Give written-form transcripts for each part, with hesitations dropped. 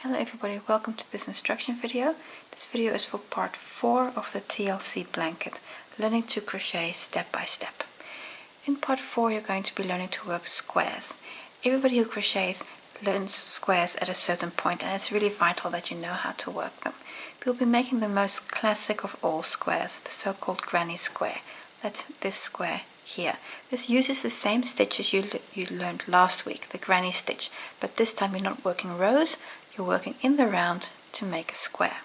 Hello everybody, welcome to this instruction video. This video is for part 4 of the TLC Blanket, learning to crochet step by step. In part 4 you're going to be learning to work squares. Everybody who crochets learns squares at a certain point, and it's really vital that you know how to work them. We'll be making the most classic of all squares, the so-called granny square. That's this square here. This uses the same stitches you learned last week, the granny stitch, but this time you're not working rows, you're working in the round to make a square.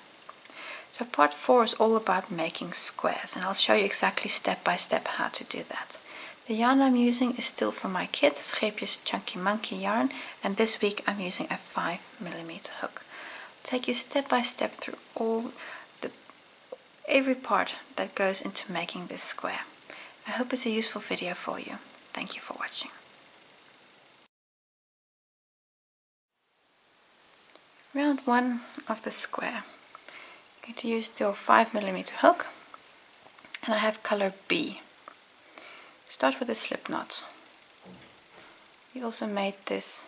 So part 4 is all about making squares, and I'll show you exactly step by step how to do that. The yarn I'm using is still from my kit, Scheepjes Chunky Monkey yarn, and this week I'm using a 5mm hook. I'll take you step by step through every part that goes into making this square. I hope it's a useful video for you. Thank you for watching. Round 1 of the square. I'm going to use your 5mm hook, and I have color B. Start with a slip knot. We also made this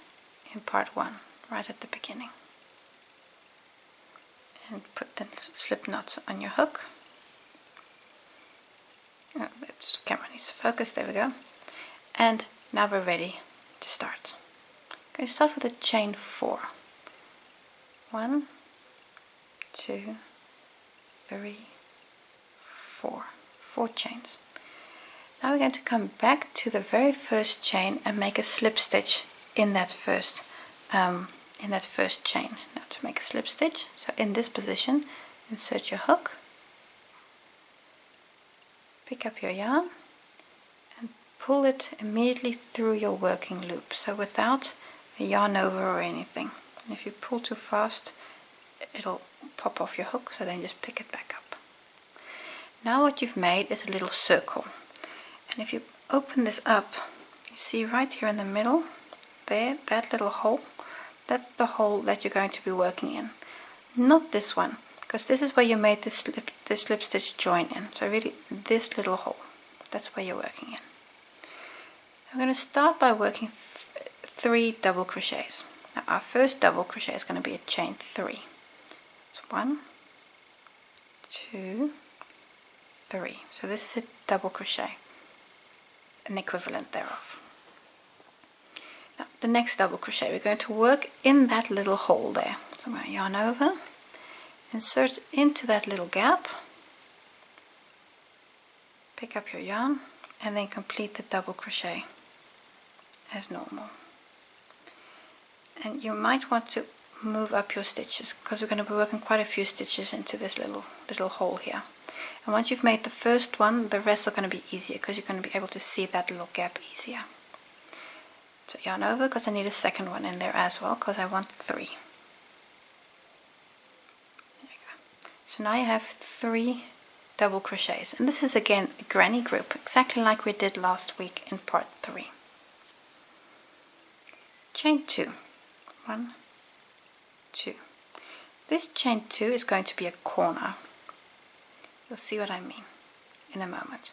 in part 1, right at the beginning. And put the slip knots on your hook. Oh, the camera needs to focus, there we go. And now we're ready to start. I'm going to start with a chain 4. 1, 2, 3, 4. 4 chains. Now we're going to come back to the very first chain and make a slip stitch in that first chain. Now to make a slip stitch, so in this position, insert your hook, pick up your yarn and pull it immediately through your working loop, so without a yarn over or anything. And if you pull too fast, it'll pop off your hook, so then just pick it back up. Now what you've made is a little circle. And if you open this up, you see right here in the middle, there, that little hole, that's the hole that you're going to be working in. Not this one, because this is where you made the slip stitch join in. So really this little hole, that's where you're working in. I'm going to start by working 3 double crochets. Now our first double crochet is going to be a chain 3. It's 1, 2, 3. So this is a double crochet, an equivalent thereof. Now the next double crochet, we're going to work in that little hole there. So I'm going to yarn over, insert into that little gap, pick up your yarn, and then complete the double crochet as normal. And you might want to move up your stitches, because we're going to be working quite a few stitches into this little hole here. And once you've made the first one, the rest are going to be easier, because you're going to be able to see that little gap easier. So yarn over, because I need a second one in there as well, because I want 3. There you go. So now you have 3 double crochets, and this is again a granny group, exactly like we did last week in part 3. Chain 2. 1, 2. This chain 2 is going to be a corner. You'll see what I mean in a moment.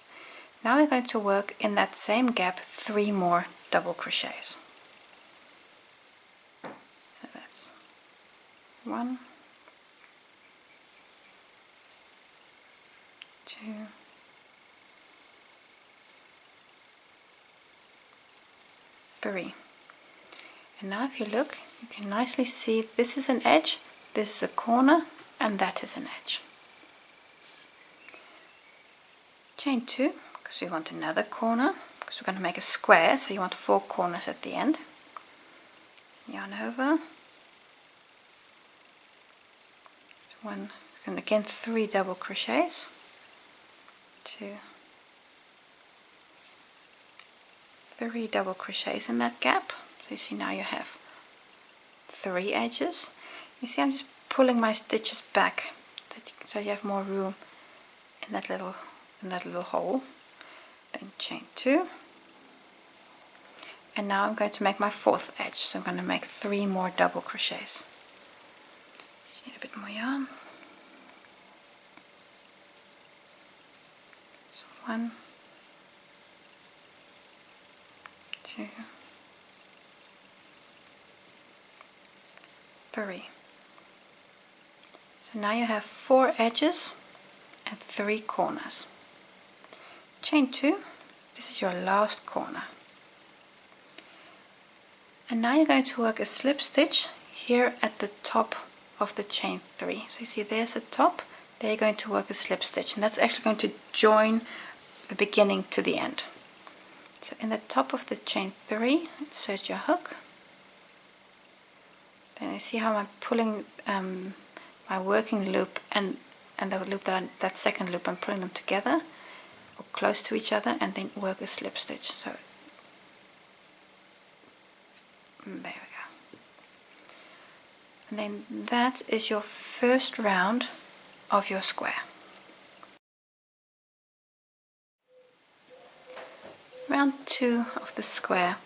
Now we're going to work in that same gap 3 more double crochets. So that's 1, 2, 3. And now if you look, you can nicely see this is an edge, this is a corner, and that is an edge. Chain 2, because we want another corner, because we're going to make a square, so you want 4 corners at the end. Yarn over. It's 1, and again 3 double crochets. 2, 3 double crochets in that gap. So you see now you have 3 edges. You see I'm just pulling my stitches back so you have more room in that little hole. Then chain 2. And now I'm going to make my 4th edge. So I'm going to make 3 more double crochets. Just need a bit more yarn. So 1, 2, 3. So now you have 4 edges and 3 corners. Chain 2, this is your last corner. And now you're going to work a slip stitch here at the top of the chain 3. So you see there's the top, there you're going to work a slip stitch, and that's actually going to join the beginning to the end. So in the top of the chain 3, insert your hook. Then you see how I'm pulling my working loop and the loop that second loop, I'm pulling them together or close to each other, and then work a slip stitch. So there we go. And then that is your first round of your square. Round 2 of the square,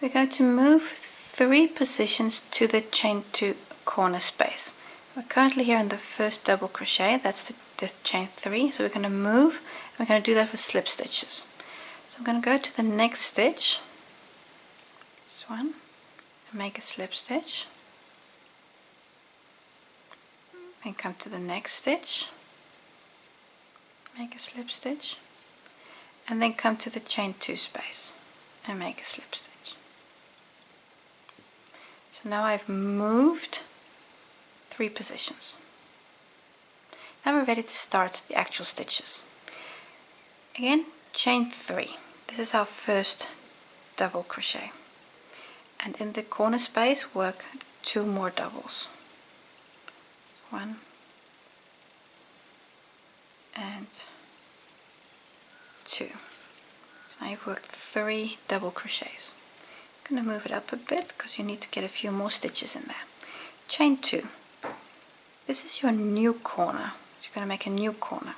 we're going to move 3 positions to the chain 2 corner space. We're currently here in the first double crochet, that's the chain 3, so we're going to move, and we're going to do that with slip stitches. So I'm going to go to the next stitch, this one, and make a slip stitch, then come to the next stitch, make a slip stitch, and then come to the chain 2 space and make a slip stitch. So now I've moved 3 positions. Now we're ready to start the actual stitches. Again, chain 3. This is our first double crochet. And in the corner space, work 2 more doubles. 1 and 2. So now you've worked 3 double crochets. I'm going to move it up a bit because you need to get a few more stitches in there. Chain 2. This is your new corner. You're going to make a new corner.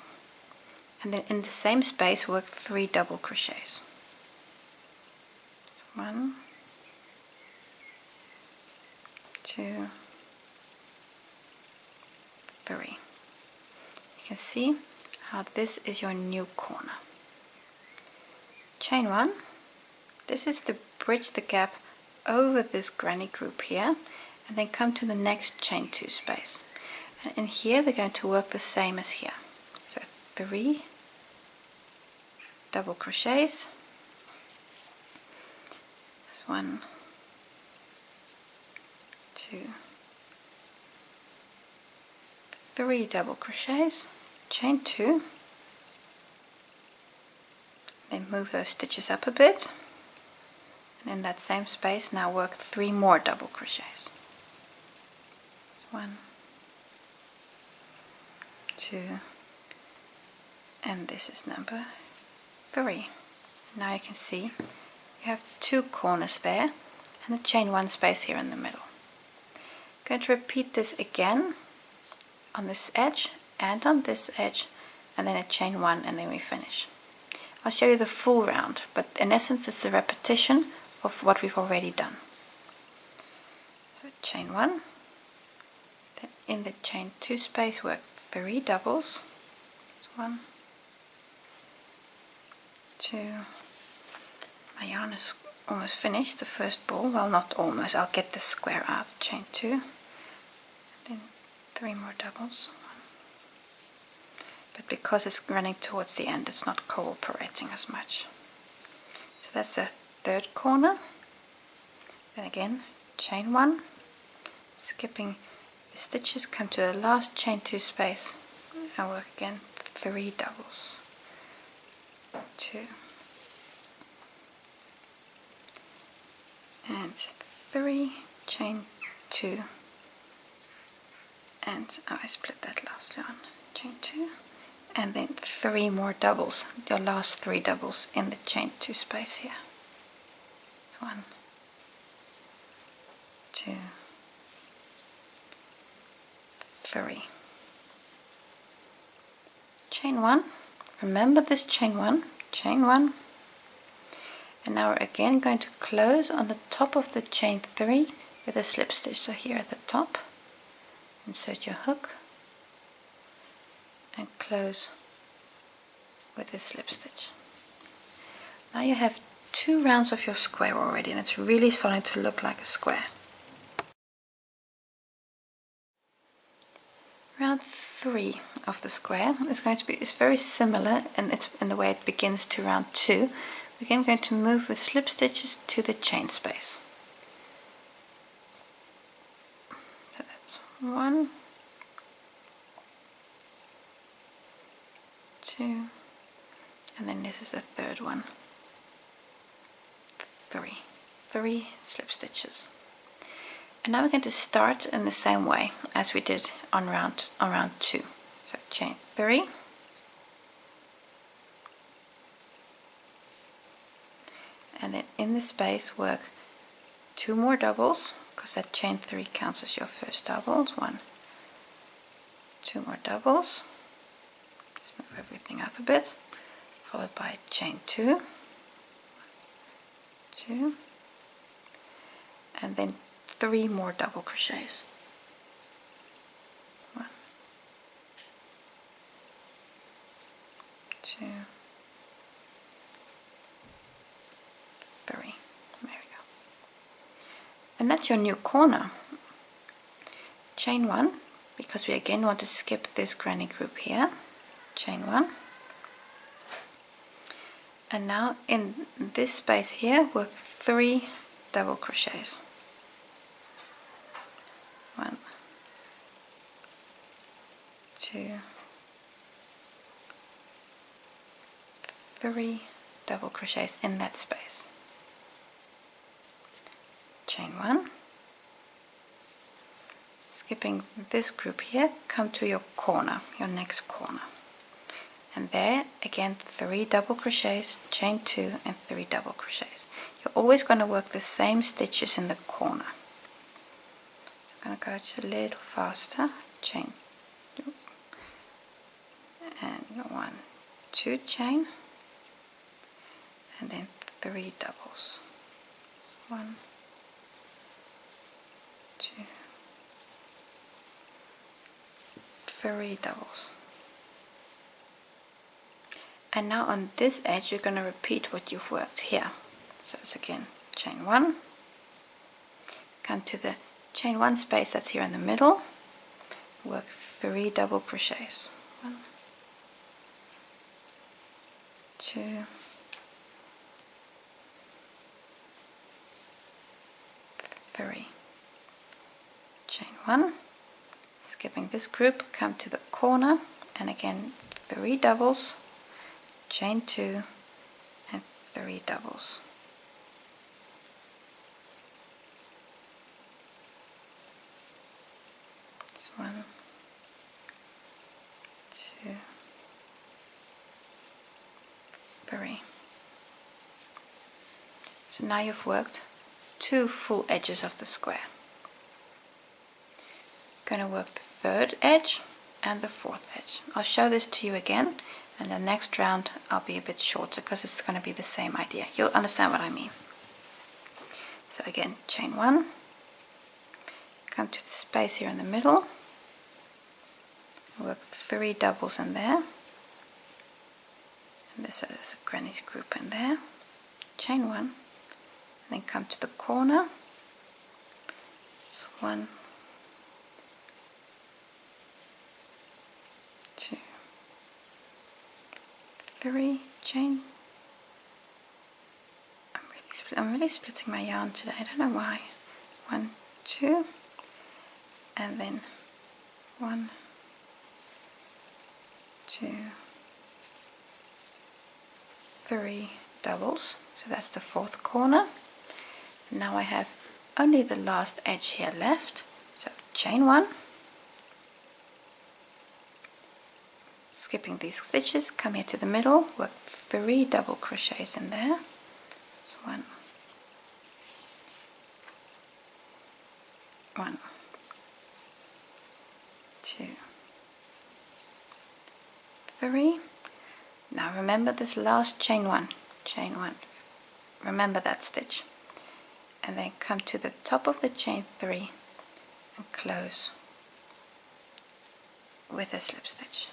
And then in the same space work 3 double crochets. So 1, 2, 3. You can see how this is your new corner. Chain 1, this is to bridge the gap over this granny group here, and then come to the next chain 2 space. And in here we're going to work the same as here. So 3 double crochets. This 1, 2, 3 double crochets, chain 2. Then move those stitches up a bit, and in that same space now work 3 more double crochets. 1, 2, and this is number 3. Now you can see you have 2 corners there and a chain 1 space here in the middle. I'm going to repeat this again on this edge and on this edge, and then a chain 1, and then we finish. I'll show you the full round, but in essence it's a repetition of what we've already done. So chain 1, then in the chain 2 space work 3 doubles. That's 1, 2. My yarn is almost finished, the first ball. Well, not almost. I'll get the square out. Chain 2, then 3 more doubles. But because it's running towards the end, it's not cooperating as much. So that's the third corner. Then again, chain 1, skipping the stitches, come to the last chain 2 space, and work again 3 doubles. 2 and 3, chain 2, and I split that last one, chain 2, and then 3 more doubles, your last 3 doubles in the chain 2 space here. It's 1, 2, 3. Chain 1, remember this chain 1, and now we're again going to close on the top of the chain 3 with a slip stitch. So here at the top, insert your hook and close with a slip stitch. Now you have 2 rounds of your square already, and it's really starting to look like a square. Round 3 of the square is very similar, and it's in the way it begins to round 2. We're again going to move with slip stitches to the chain space. So that's 1, 2, and then this is the third one. 3 slip stitches. And now we're going to start in the same way as we did on round 2. So chain 3, and then in the space work 2 more doubles, because that chain 3 counts as your first doubles. 1, 2 more doubles. Just move everything up a bit, followed by chain 2, 2, and then 3 more double crochets. 1, 2, 3. There we go. And that's your new corner. Chain 1, because we again want to skip this granny group here. Chain 1. And now in this space here, work 3 double crochets. 1, 2, 3 double crochets in that space. Chain 1. Skipping this group here, come to your corner, your next corner. And there again 3 double crochets, chain 2 and 3 double crochets. You're always going to work the same stitches in the corner. So I'm going to go just a little faster. Chain 2 and 1, 2 chain, and then 3 doubles. 1, 2, 3 doubles. And now on this edge you're going to repeat what you've worked here. So it's again chain 1, come to the chain 1 space that's here in the middle, work 3 double crochets. 1, 2, 3. Chain 1, skipping this group, come to the corner, and again 3 doubles, chain 2 and 3 doubles. 1, 2, 3. So now you've worked 2 full edges of the square. Going to work the 3rd edge and the 4th edge. I'll show this to you again, and the next round I'll be a bit shorter because it's going to be the same idea. You'll understand what I mean. So again, chain 1, come to the space here in the middle, work 3 doubles in there, and this is a granny's group in there, chain 1, and then come to the corner. It's 1, 2, 3, chain. I'm really splitting my yarn today, I don't know why. 1, 2, and then 1, 2, 3 doubles. So that's the 4th corner. Now I have only the last edge here left. So chain 1, skipping these stitches, come here to the middle, work 3 double crochets in there. So 1, 1, 2, 3. Now remember this last chain 1, remember that stitch, and then come to the top of the chain 3 and close with a slip stitch.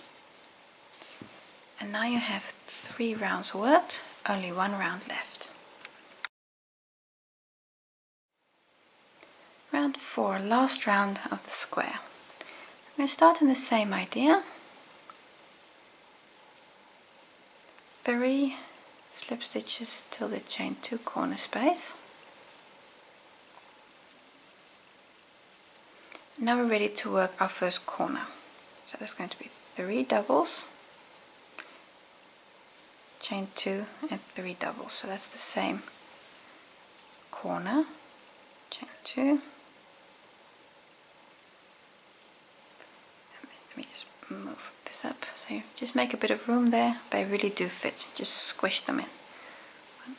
And now you have 3 rounds worked, only 1 round left. Round 4, last round of the square. going to start in the same idea. 3 slip stitches till the chain 2 corner space. Now we're ready to work our first corner. So there's going to be 3 doubles, chain 2 and 3 doubles. So that's the same corner, chain 2, and let me just move this up, so you just make a bit of room there. They really do fit, just squish them in. 1,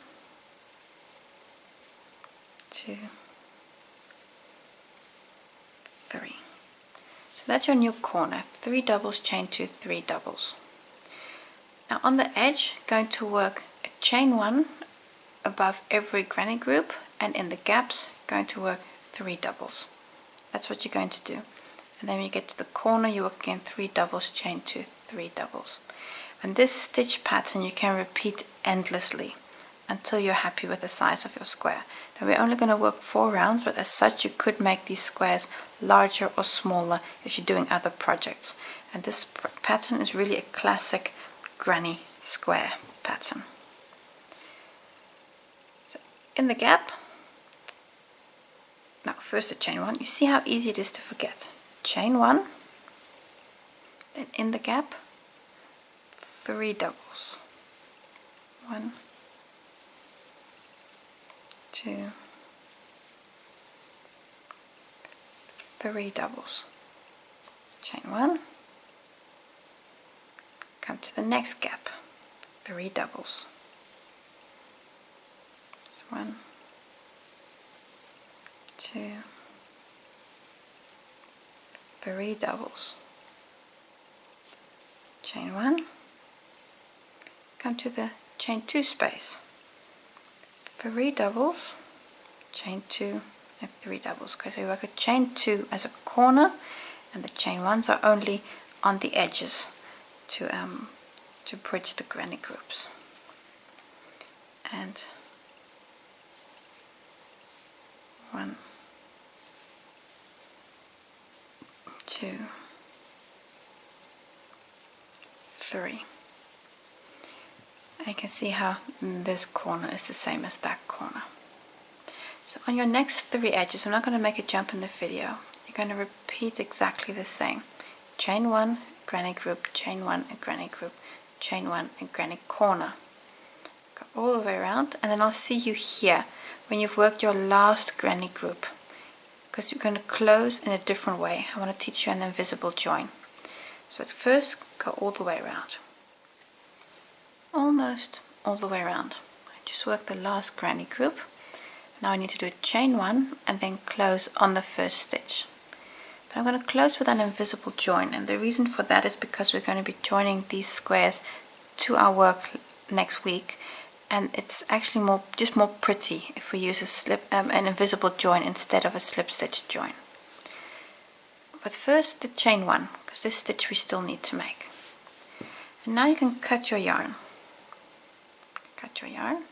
2, 3. So that's your new corner, 3 doubles, chain 2, 3 doubles. Now on the edge, going to work a chain 1 above every granny group, and in the gaps going to work 3 doubles. That's what you're going to do. And then when you get to the corner, you work again 3 doubles, chain 2, 3 doubles. And this stitch pattern you can repeat endlessly until you're happy with the size of your square. Now we're only going to work 4 rounds, but as such you could make these squares larger or smaller if you're doing other projects. And this pattern is really a classic granny square pattern. So in the gap, now first a chain 1, you see how easy it is to forget. Chain 1, then in the gap 3 doubles, 1, 2, 3 doubles, chain 1, come to the next gap, 3 doubles, so 1, 2, 3 doubles, chain 1, come to the chain 2 space, 3 doubles, chain 2 and 3 doubles. Okay, so you work a chain 2 as a corner, and the chain 1s are only on the edges to bridge the granny groups. And 1, 2, 3. And you can see how this corner is the same as that corner. So on your next 3 edges, I'm not going to make a jump in the video. You're going to repeat exactly the same. Chain 1, granny group, chain 1, a granny group, chain 1, a granny corner. Go all the way around, and then I'll see you here when you've worked your last granny group, because you're going to close in a different way. I want to teach you an invisible join. So at first, go all the way around. Almost all the way around. I just worked the last granny group. Now I need to do a chain 1 and then close on the first stitch. But I'm going to close with an invisible join, and the reason for that is because we're going to be joining these squares to our work next week, and it's actually more pretty if we use an invisible join instead of a slip stitch join. But first the chain 1, because this stitch we still need to make. And now you can cut your yarn. Cut your yarn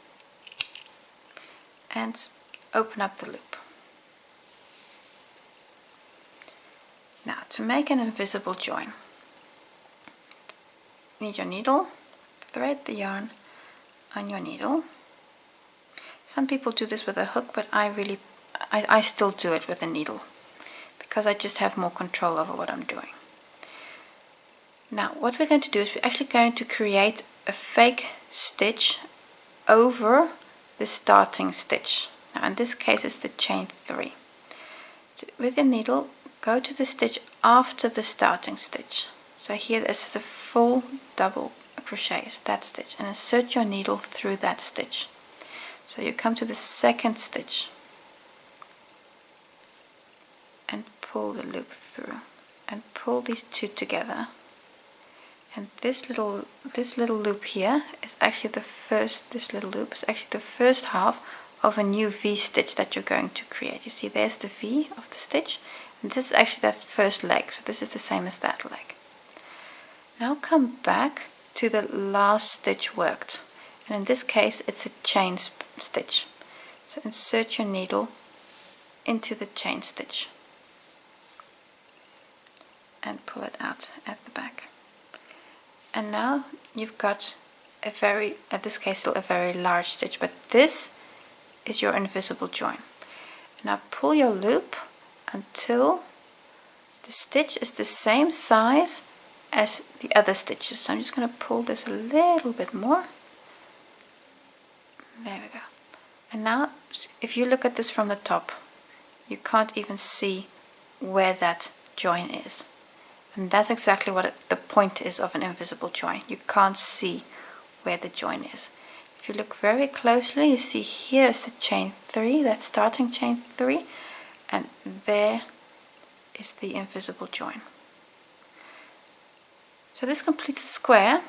and open up the loop. Now to make an invisible join, you need your needle, thread the yarn on your needle. Some people do this with a hook, but I still do it with a needle because I just have more control over what I'm doing. Now what we're going to do is we're actually going to create a fake stitch over the starting stitch. Now in this case it's the chain 3. So with your needle, go to the stitch after the starting stitch. So here this is a full double crochet, is that stitch, and insert your needle through that stitch. So you come to the second stitch and pull the loop through and pull these 2 together. And this little loop here is actually the first, this little loop is actually the first half of a new V stitch that you're going to create. You see there's the V of the stitch, and this is actually that first leg, so this is the same as that leg. Now come back to the last stitch worked, and in this case it's a chain stitch. So insert your needle into the chain stitch and pull it out at the back. And now you've got a very, in this case still a very large stitch, but this is your invisible join. Now pull your loop until the stitch is the same size as the other stitches. So I'm just going to pull this a little bit more. There we go. And now if you look at this from the top, you can't even see where that join is. And that's exactly what the point is of an invisible join. You can't see where the join is. If you look very closely, you see here is the chain 3, that starting chain 3, and there is the invisible join. So this completes the square.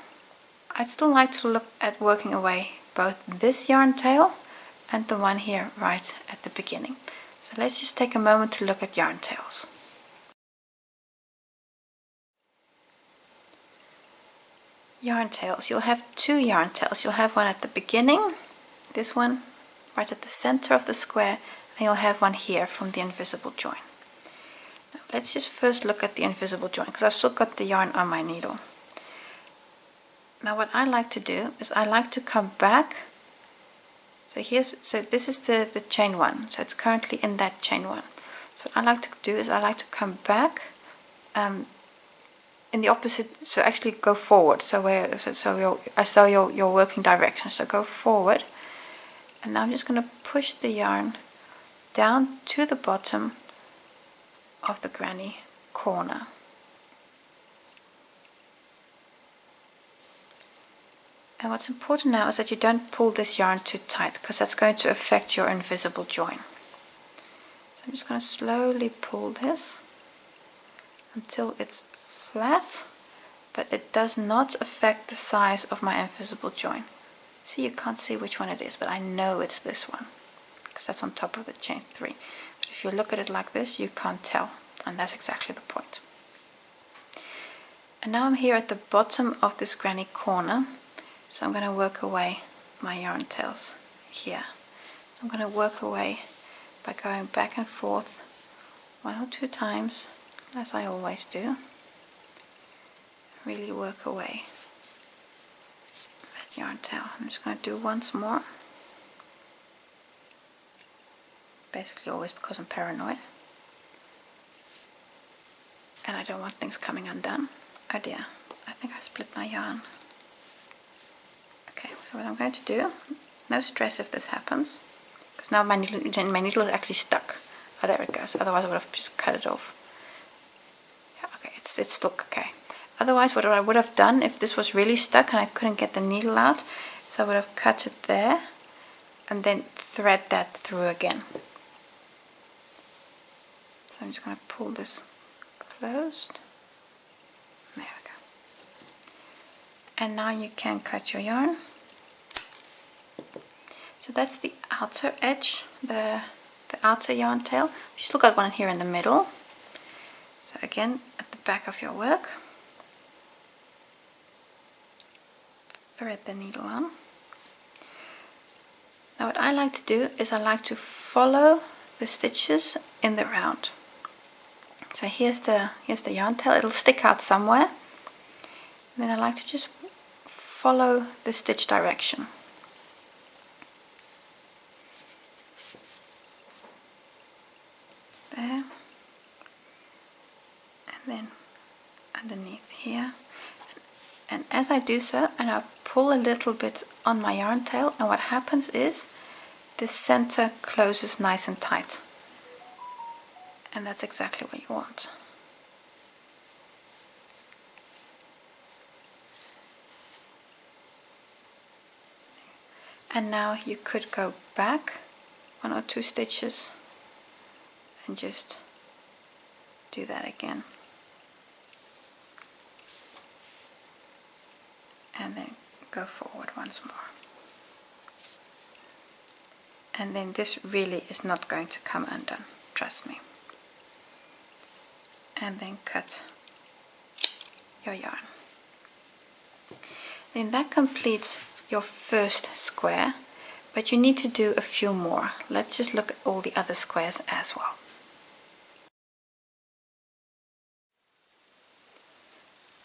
I'd still like to look at working away both this yarn tail and the one here right at the beginning. So let's just take a moment to look at yarn tails. Yarn tails. You'll have two yarn tails. You'll have one at the beginning, this one right at the center of the square, and you'll have one here from the invisible join. Now, let's just first look at the invisible join because I've still got the yarn on my needle. Now what I like to do is I like to come back. So this is the chain 1, so it's currently in that chain 1. So what I like to do is I like to come back in the opposite, so actually go forward, so your working direction. So go forward, and now I'm just going to push the yarn down to the bottom of the granny corner. And what's important now is that you don't pull this yarn too tight, because that's going to affect your invisible join. So I'm just going to slowly pull this until it's flat, but it does not affect the size of my invisible join. See, you can't see which one it is, but I know it's this one because that's on top of the chain 3. But if you look at it like this, you can't tell, and that's exactly the point. And now I'm here at the bottom of this granny corner, so I'm going to work away my yarn tails here. So I'm going to work away by going back and forth 1 or 2 times, as I always do. Really work away that yarn tail. I'm just going to do once more, basically always because I'm paranoid and I don't want things coming undone. Oh dear, I think I split my yarn. Okay, so what I'm going to do, no stress if this happens, because now my needle is actually stuck. Oh, there it goes, otherwise I would have just cut it off. Yeah, okay, it's still okay. Otherwise, what I would have done if this was really stuck and I couldn't get the needle out, is I would have cut it there and then thread that through again. So I'm just going to pull this closed. There we go. And now you can cut your yarn. So that's the outer edge, the outer yarn tail. You still got one here in the middle. So again, at the back of your work, thread the needle on. Now what I like to do is I like to follow the stitches in the round. So here's the yarn tail. It'll stick out somewhere. And then I like to just follow the stitch direction. There. And then underneath here. And as I do so, and I pull a little bit on my yarn tail, and what happens is the center closes nice and tight. And that's exactly what you want. And now you could go back 1 or 2 stitches and just do that again. And then go forward once more. And then this really is not going to come undone, trust me. And then cut your yarn. Then that completes your first square, but you need to do a few more. Let's just look at all the other squares as well.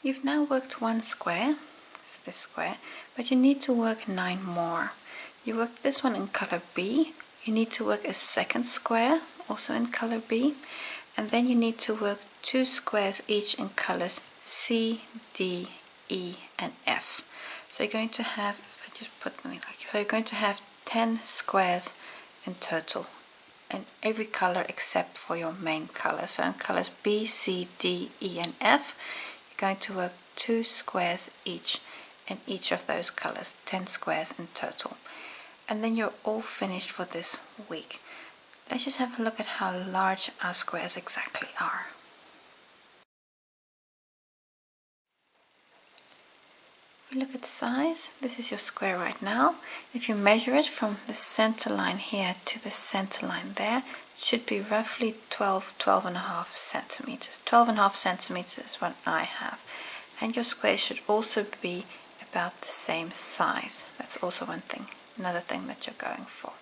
You've now worked one square, it's this square, but you need to work 9 more. You work this one in color B, you need to work a second square, also in color B, and then you need to work 2 squares each in colors C, D, E, and F. So you're going to have, so you're going to have 10 squares in total, in every color except for your main color. So in colors B, C, D, E, and F, you're going to work 2 squares each in each of those colors, 10 squares in total. And then you're all finished for this week. Let's just have a look at how large our squares exactly are. If we look at size, this is your square right now. If you measure it from the center line here to the center line there, it should be roughly 12.5 centimeters. 12.5 centimeters is what I have. And your square should also be about the same size. That's also another thing that you're going for.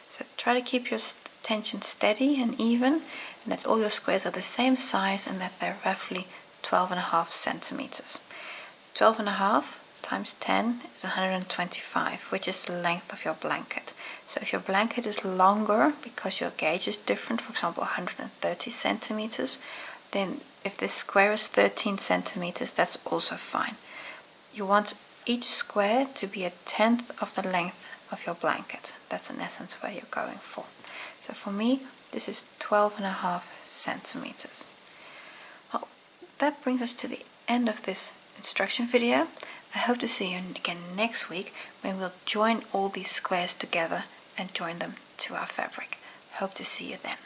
So try to keep your tension steady and even, and that all your squares are the same size and that they're roughly 12.5 centimeters. 12.5 times 10 is 125, which is the length of your blanket. So if your blanket is longer because your gauge is different, for example 130 centimeters, then if this square is 13 centimeters, that's also fine. You want each square to be 1/10 of the length of your blanket. That's in essence where you're going for. So for me, this is 12.5 centimeters. Well, that brings us to the end of this instruction video. I hope to see you again next week when we'll join all these squares together and join them to our fabric. Hope to see you then.